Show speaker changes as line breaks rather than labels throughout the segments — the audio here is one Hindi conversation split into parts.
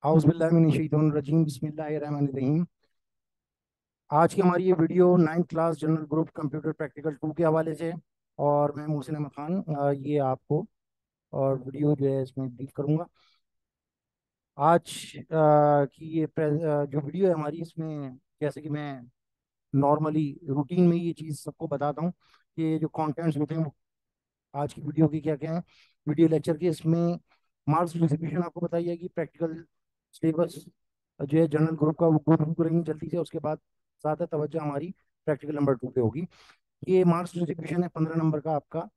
आउज़ुबिल्लाहिमिनश्शैतानिर्रजीम बिस्मिल्लाहिर्रहमानिर्रहीम। आज की हमारी ये video 9th class general group computer practical 2 के हवाले से है। और मैं मोहसिन अहमद खान ये आपको और वीडियो जो है इसमें ब्रीफ करूंगा। आज की ये जो वीडियो है हमारी, इसमें जैसे कि मैं नॉर्मली रूटीन में ये चीज़ सबको बताता हूँ कि जो कंटेंट्स होते हैं वो आज की वीडियो के क्या क्या है। वीडियो लेक्चर के इसमें मार्क्स डिस्ट्रीब्यूशन आपको बताई जाएगी, प्रैक्टिकल सिलेबस जो है जनरल ग्रुप का वो गो थ्रू करेंगे जल्दी से। उसके बाद ज़्यादा तवज्जो हमारी प्रैक्टिकल नंबर 2 पे होगी। ये मार्क्स डिस्ट्रीब्यूशन है 15 नंबर का आपका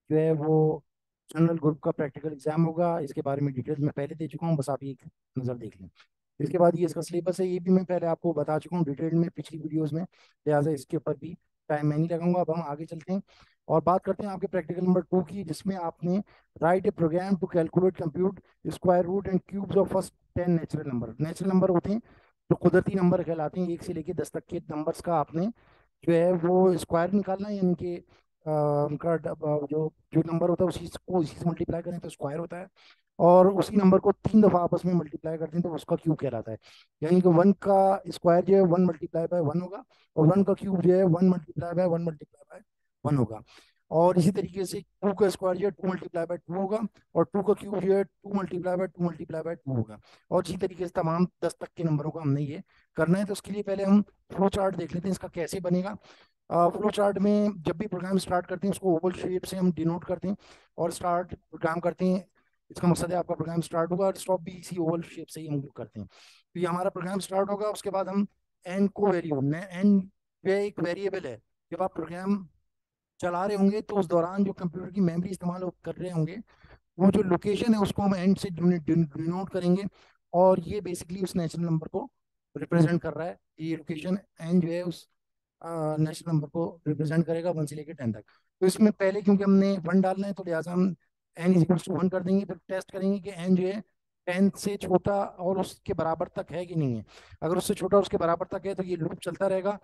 जो है वो जनरल ग्रुप का प्रैक्टिकल एग्जाम होगा। इसके बारे में डिटेल्स मैं पहले दे चुका हूँ, बस आप एक नज़र देख लें। इसके बाद ये इसका सिलेबस है, ये भी मैं पहले आपको बता चुका हूँ डिटेल में पिछली वीडियोस में, लिहाजा इसके ऊपर भी टाइम मैं नहीं लगाऊंगा। अब हम आगे चलते हैं और बात करते हैं आपके प्रैक्टिकल नंबर 2 की, जिसमें आपने write a program to calculate compute square root and cubes of first 10 natural number. Natural number होते हैं जो कुदरती नंबर कहलाते हैं, 1 से लेकर 10 तक के नंबर्स का आपने जो है वो स्क्वायर निकालना है, यानी कि उनका जो जो नंबर होता है उसी को इसी से मल्टीप्लाई करें तो स्क्वायर होता है। और उसी नंबर को 3 दफ़ा आपस में मल्टीप्लाई करते हैं तो उसका क्यूब कहलाता है। यानी कि 1 का स्क्वायर जो है 1 मल्टीप्लाई बाय 1 होगा, और 1 का क्यूब जो है 1 मल्टीप्लाई बाय 1 मल्टीप्लाई बाय 1 होगा। और इसी तरीके से 2 का स्क्वायर जो है 2 मल्टीप्लाई बाय 2 होगा, और 2 का क्यूब जो है 2 मल्टीप्लाई बाय 2 मल्टीप्लाई बाय 2 होगा। और इसी तरीके से तमाम 10 तक के नंबरों का हमने ये करना है। तो उसके लिए पहले हम फ्लो चार्ट देख लेते हैं इसका कैसे बनेगा। फ्लो चार्ट में जब भी प्रोग्राम स्टार्ट करते हैं उसको ओवल शेप से हम डिनोट करते हैं और स्टार्ट प्रोग्राम करते हैं। इसका मकसद है आपका प्रोग्राम स्टार्ट होगा और स्टॉप भी इसी ओवल शेप से ही हम करते हैं। तो ये हमारा प्रोग्राम स्टार्ट होगा। उसके बाद हम एन को वेरिएबल एन एक वेरिएबल है। जब आप प्रोग्राम चला रहे होंगे तो उस दौरान जो कंप्यूटर की मेमोरी इस्तेमाल कर रहे होंगे, वो जो लोकेशन है उसको हम एंड से डिनोट करेंगे। और ये बेसिकली उस नेचुरल नंबर को रिप्रेजेंट कर रहा है। ये लोकेशन एंड जो है उस नेचुरल नंबर को रिप्रेजेंट करेगा 1 से लेकर 10 तक। तो इसमें पहले क्योंकि हमने 1 डालना है तो लिहाजा हम एन इज इक्वल्स टू 1 कर देंगे, फिर टेस्ट करेंगे कि एन जो है 10 से छोटा और उसके बराबर तक है कि नहीं है। अगर उससे छोटा और उसके बराबर तक है तो ये लूप चलता रहेगा,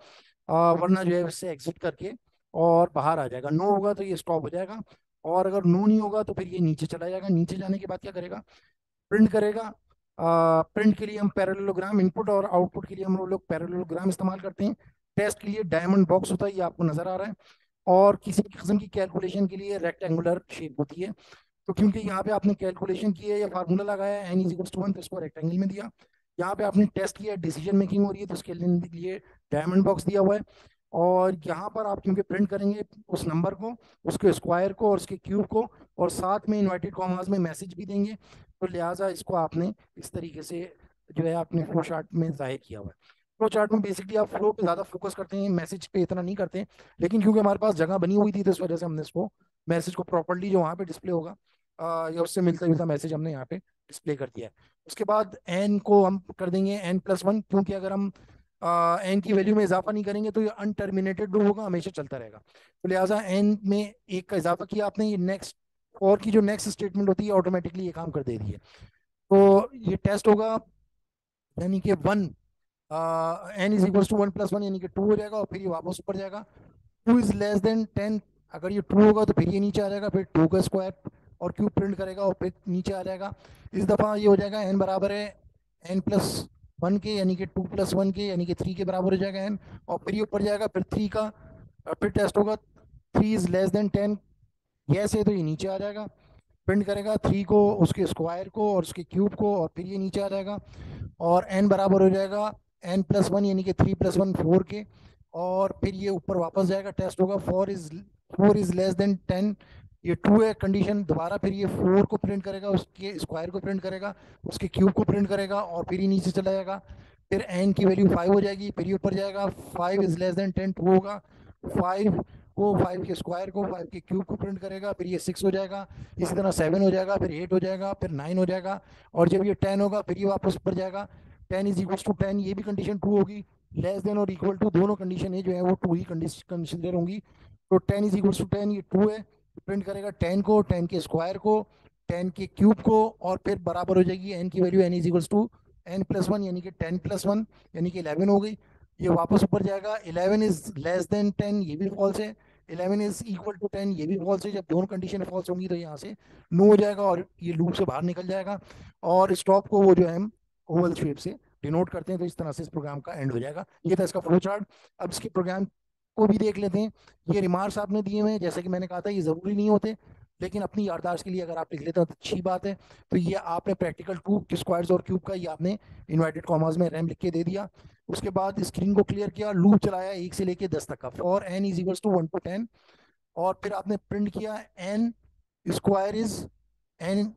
वरना जो है उससे एग्जिट करके और बाहर आ जाएगा। नो होगा तो ये स्टॉप हो जाएगा, और अगर नो नहीं होगा तो फिर ये नीचे चला जाएगा। नीचे जाने के बाद क्या करेगा, प्रिंट करेगा। प्रिंट के लिए हम पैरेललोग्राम, इनपुट और आउटपुट के लिए हम लोग पैरेललोग्राम इस्तेमाल करते हैं। टेस्ट के लिए डायमंड बॉक्स होता है, ये आपको नजर आ रहा है। और किसी भी किस्म की कैलकुलेशन के लिए रेक्टेंगुलर शेप होती है। तो क्योंकि यहाँ पे आपने कैलकुलेशन की है या फार्मूला लगाया है एन इज इक्वल्स टू 1, तो इसको रेक्टेंगल में दिया। यहाँ पे आपने टेस्ट किया, डिसीजन मेकिंग हो रही है, तो उसके लिए डायमंड बॉक्स दिया हुआ है। और यहाँ पर आप क्योंकि प्रिंट करेंगे उस नंबर को, उसके स्क्वायर को और उसके क्यूब को, और साथ में इन्वर्टेड कॉमास में मैसेज भी देंगे, तो लिहाजा इसको आपने इस तरीके से जो है आपने फ्लो चार्ट में जाहिर किया हुआ है। फ्लो चार्ट में बेसिकली आप फ्लो पे ज़्यादा फोकस करते हैं, मैसेज पे इतना नहीं करते हैं। लेकिन क्योंकि हमारे पास जगह बनी हुई थी तो इस वजह से हमने इसको मैसेज को प्रॉपरली जो वहाँ पे डिस्प्ले होगा या उससे मिलता जुलता मैसेज हमने यहाँ पे डिस्प्ले कर दिया है। उसके बाद एन को हम कर देंगे n+1, क्योंकि अगर हम एन की वैल्यू में इजाफा नहीं करेंगे तो ये अनटर्मिनेटेड लूप होगा, हमेशा चलता रहेगा। तो लिहाजा एन में एक का इजाफा किया आपने, ये नेक्स्ट और की जो नेक्स्ट स्टेटमेंट होती है ऑटोमेटिकली ये काम कर देती है। तो ये टेस्ट होगा, यानी कि 1, एन इज इक्वल टू 1+1 यानी कि 2 हो जाएगा, और फिर ये वापस ऊपर जाएगा। 2 इज लेस देन 10, अगर ये ट्रू होगा तो फिर ये नीचे आ जाएगा, फिर 2 का स्क्वायर और क्यूब प्रिंट करेगा और फिर नीचे आ जाएगा। इस दफ़ा ये हो जाएगा एन बराबर है n+1 के, यानी कि 2+1 के, यानी कि 3 के बराबर हो जाएगा एन। और फिर ये ऊपर जाएगा, फिर 3 का फिर टेस्ट होगा। 3 इज लेस देन 10, यस है तो ये नीचे आ जाएगा। प्रिंट करेगा 3 को, उसके स्क्वायर को और उसके क्यूब को, और फिर ये नीचे आ जाएगा। और n बराबर हो जाएगा n+1 यानी कि 3+1 4 के, और फिर ये ऊपर वापस जाएगा, टेस्ट होगा 4 इज लेस देन 10, ये ट्रू है कंडीशन। दोबारा फिर ये 4 को प्रिंट करेगा, उसके स्क्वायर को प्रिंट करेगा, उसके क्यूब को प्रिंट करेगा, और फिर ये नीचे चला जाएगा। फिर n की वैल्यू 5 हो जाएगी, फिर ये ऊपर जाएगा, 5 इज लेस देन 10 ट्रू होगा। 5 को, 5 के स्क्वायर को, 5 के क्यूब को प्रिंट करेगा, फिर ये 6 हो जाएगा। इसी तरह 7 हो जाएगा, फिर 8 हो जाएगा, फिर 9 हो जाएगा। और जब ये 10 होगा फिर ये वापस ऊपर जाएगा। 10 इज इक्वल टू 10, ये भी कंडीशन ट्रू होगी। लेस देन और इक्वल टू दोनों कंडीशन है जो है वो ट्रू ही कंसिडर होंगी। तो 10 इज इक्वल टू 10 ये ट्रू है। प्रिंट करेगा 10 को, 10 के स्क्वायर को, 10 के क्यूब को, और फिर बराबर हो जाएगी एन की value, n is equal to n+1 यानी कि 10+1 यानी कि 11 हो गई। ये वापस ऊपर जाएगा। 11 इज लेस देन 10, ये भी फॉल्स है। 11 इज इक्वल टू 10, ये भी फॉल्स है। जब दोनों कंडीशन फॉल्स होंगी तो यहाँ से नो हो जाएगा और ये लूप से बाहर निकल जाएगा। और स्टॉप को वो जो है ओवल शेप से डिनोट करते हैं, तो इस तरह से इस प्रोग्राम का एंड हो जाएगा। ये था इसका फ्लो चार्ट। अब इसके प्रोग्राम को भी देख लेते हैं। ये रिमार्क्स आपने दिए हुए हैं, जैसे कि मैंने कहा था ये ज़रूरी नहीं होते, लेकिन अपनी याददाश्त के लिए अगर आप लिख लेते हो तो अच्छी बात है। तो ये आपने प्रैक्टिकल टू स्क्वायर्स और क्यूब का ये आपने इन्वर्टेड कॉमास में रैम लिख के दे दिया। उसके बाद स्क्रीन को क्लियर किया, लूप चलाया 1 से लेके 10 तक का, for n is equals to 1 to 10, और फिर आपने प्रिंट किया n square is N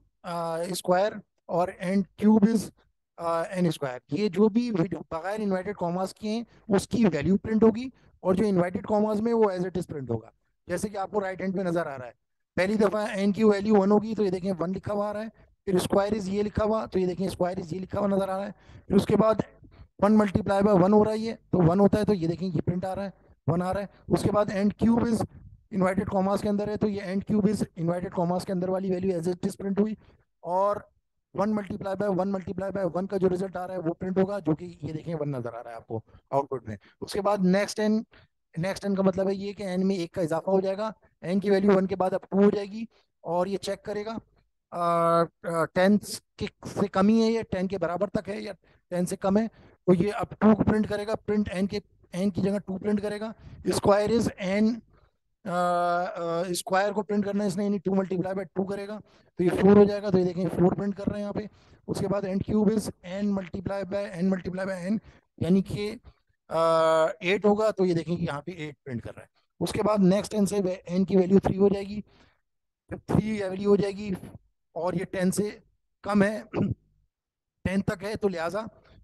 square और N cube is N square. ये जो भी बगैर इन्वर्टेड कॉमास के हैं उसकी वैल्यू प्रिंट होगी, और जो इन्वर्टेड कॉमास में वो एज इट इज प्रिंट होगा, जैसे कि आपको राइट हैंड पे नजर आ रहा है। पहली दफा एन की वैल्यू 1 होगी तो ये देखें 1 लिखा हुआ आ रहा है, फिर स्क्वायर इज ये लिखा हुआ, तो ये देखें स्क्वायर इज ये लिखा हुआ नजर आ रहा है। फिर उसके बाद 1 × 1 हो रहा है, ये तो 1 होता है, तो ये देखें ये प्रिंट आ रहा है, 1 आ रहा है। उसके बाद and cube is inverted commas के अंदर है, तो ये and cube is inverted commas के अंदर वाली value as it is print हुई। और 1 × 1 का जो रिजल्ट आ रहा है वो प्रिंट होगा, जो कि ये देखें 1 नजर आ रहा है आपको आउटपुट में। उसके बाद नेक्स्ट एन का मतलब है ये कि एन में 1 का इजाफा हो जाएगा, एन की वैल्यू 1 के बाद अब 2 हो जाएगी, और ये चेक करेगा 10 के से कम ही है, ये 10 के बराबर तक है या 10 से कम है, तो ये अब 2 को प्रिंट करेगा, प्रिंट एन की जगह 2 प्रिंट करेगा। स्क्वायर इज एन स्क्वायर को प्रिंट करना है इसने, यानी 2 × 2 करेगा, तो ये 4 हो जाएगा, तो ये देखें 4 प्रिंट कर रहे हैं यहाँ पे। उसके बाद n cube is n × n, यानी कि 8 होगा, तो ये देखें कि यहाँ पे 8 प्रिंट कर रहा है। उसके बाद नेक्स्ट एन से एन की वैल्यू 3 हो जाएगी, फिर 3 वैल्यू हो जाएगी, और ये 10 से कम है, 10 तक है, तो लिहाजा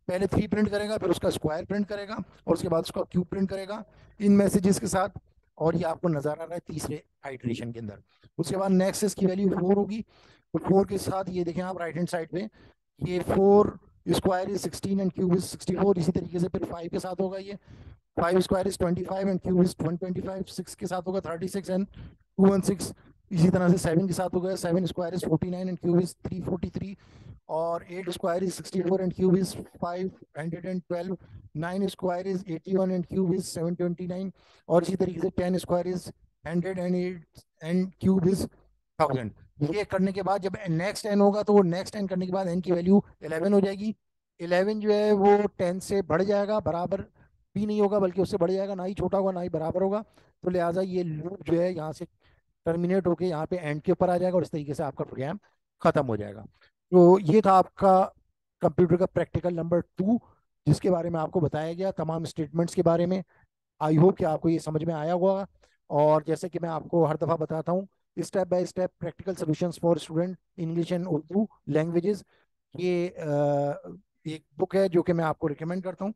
पहले 3 प्रिंट करेगा, फिर उसका स्क्वायर प्रिंट करेगा, और उसके बाद उसका क्यूब प्रिंट करेगा इन मैसेजेस के साथ, और ये आपको नजर आ रहा है तीसरे आइट्रेशन के अंदर। उसके बाद नेक्स्ट इसकी वैल्यू 4 होगी, तो 4 के साथ ये देखें आप राइट हैंड साइड पे, ये 4 square is 16 and cube is 64, इसी तरीके से फिर 5 के साथ होगा, ये 5 square is 25 and cube is 125, 6 के साथ होगा 36 एंड 216, इसी तरह से 7 के साथ होगा 7 square is 49 and cube is 343, और 8 square is 64 and cube is 512, 9 square is 81 and cube is 729, और इसी तरीके से 10 square is 100 and 8 and cube is 1000। ये करने के बाद जब नेक्स्ट एन होगा, तो वो नेक्स्ट एन करने के बाद एन की वैल्यू 11 हो जाएगी। 11 जो है वो 10 से बढ़ जाएगा, बराबर भी नहीं होगा बल्कि उससे बढ़ जाएगा, ना ही छोटा होगा ना ही बराबर होगा, तो लिहाजा ये लूप जो है यहाँ से टर्मिनेट होके यहाँ पे एंड के ऊपर आ जाएगा, और इस तरीके से आपका प्रोग्राम खत्म हो जाएगा। तो ये था आपका कंप्यूटर का प्रैक्टिकल नंबर 2, जिसके बारे में आपको बताया गया तमाम स्टेटमेंट्स के बारे में। आई होप कि आपको ये समझ में आया होगा। और जैसे कि मैं आपको हर दफ़ा बताता हूँ, step by step practical solutions for student English and Urdu languages, ये एक बुक है जो कि मैं आपको रिकमेंड करता हूँ।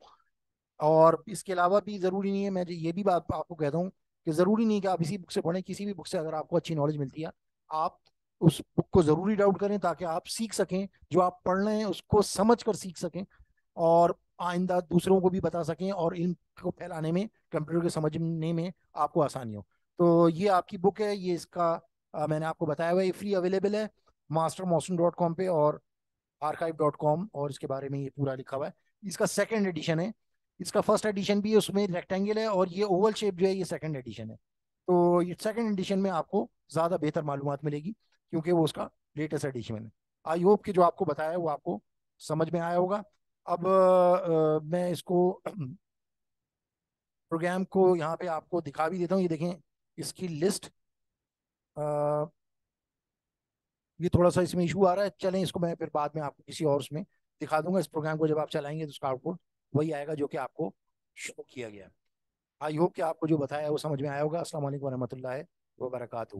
और इसके अलावा भी ज़रूरी नहीं है, मैं ये भी बात आपको कहता हूँ कि ज़रूरी नहीं कि आप इसी बुक से पढ़ें, किसी भी बुक से अगर आपको अच्छी नॉलेज मिलती है, आप उस बुक को ज़रूरी डाउट करें, ताकि आप सीख सकें, जो आप पढ़ रहे हैं उसको समझ कर सीख सकें, और आइंदा दूसरों को भी बता सकें, और इल्म को फैलाने में, कंप्यूटर के समझने में आपको आसानी हो। तो ये आपकी बुक है, ये इसका मैंने आपको बताया हुआ है, ये फ्री अवेलेबल है mastermoston.com पे और archive.com, और इसके बारे में ये पूरा लिखा हुआ है। इसका सेकंड एडिशन है, इसका फर्स्ट एडिशन भी है, उसमें रेक्टेंगल है, और ये ओवल शेप जो है ये सेकंड एडिशन है। तो ये सेकंड एडिशन में आपको ज़्यादा बेहतर मालूमात मिलेगी, क्योंकि वो उसका लेटेस्ट एडिशन है। आई होप कि जो आपको बताया है वो आपको समझ में आया होगा। अब मैं इसको प्रोग्राम को यहाँ पे आपको दिखा भी देता हूँ, ये देखें इसकी लिस्ट। ये थोड़ा सा इसमें इशू आ रहा है, चलें इसको मैं फिर बाद में आपको किसी और उसमें दिखा दूंगा। इस प्रोग्राम को जब आप चलाएंगे तो उसका आउटपुट वही आएगा जो कि आपको शो किया गया है। आई होप कि आपको जो बताया है वो समझ में आया होगा। अस्सलाम वालेकुम रहमतुल्लाहि व बरकातहू।